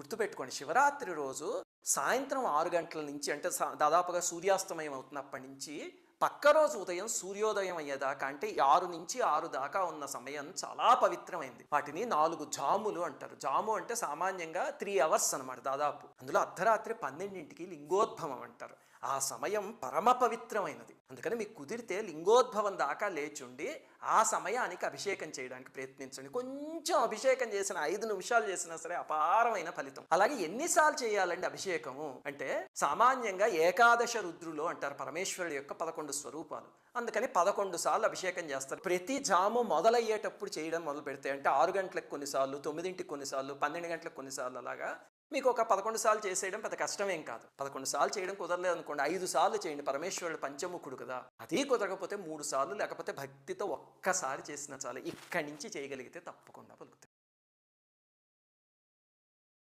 గుర్తుపెట్టుకోండి, శివరాత్రి రోజు సాయంత్రం 6 గంటల నుంచి అంటే దాదాపుగా సూర్యాస్తమయం అవుతున్నప్పటి నుంచి పక్క రోజు ఉదయం సూర్యోదయం అయ్యేదాకా అంటే 6 నుంచి 6 దాకా ఉన్న సమయం చాలా పవిత్రమైంది. వాటిని 4 జాములు అంటారు. జాము అంటే సామాన్యంగా 3 అవర్స్ అనమాట దాదాపు. అందులో అర్ధరాత్రి 12ంటికి లింగోద్భవం అంటారు. ఆ సమయం పరమ పవిత్రమైనది. అందుకని మీకు కుదిరితే లింగోద్భవం దాకా లేచుండి ఆ సమయానికి అభిషేకం చేయడానికి ప్రయత్నించండి. కొంచెం అభిషేకం చేసిన 5 నిమిషాలు చేసినా సరే అపారమైన ఫలితం. అలాగే ఎన్నిసార్లు చేయాలండి అభిషేకము అంటే, సామాన్యంగా ఏకాదశ రుద్రులు అంటారు పరమేశ్వరుడు యొక్క 11 స్వరూపాలు. అందుకని 11 సార్లు అభిషేకం చేస్తారు. ప్రతి జాము మొదలయ్యేటప్పుడు చేయడం మొదలు పెడితే అంటే 6 గంటలకు కొన్నిసార్లు, 9ంటికి కొన్నిసార్లు, 12 గంటలకు కొన్నిసార్లు అలాగా మీకు ఒక 11 సార్లు చేసేయడం పెద్ద కష్టమేం కాదు. 11 సార్లు చేయడం కుదరలేదు అనుకోండి, 5 సార్లు చేయండి. పరమేశ్వరుడు పంచముఖుడు కదా. అది కుదరకపోతే 3 సార్లు లేకపోతే భక్తితో ఒక్కసారి చేసినా చాలు. ఇక్కడి నుంచి చేయగలిగితే తప్పకుండా పలుకుతాయి.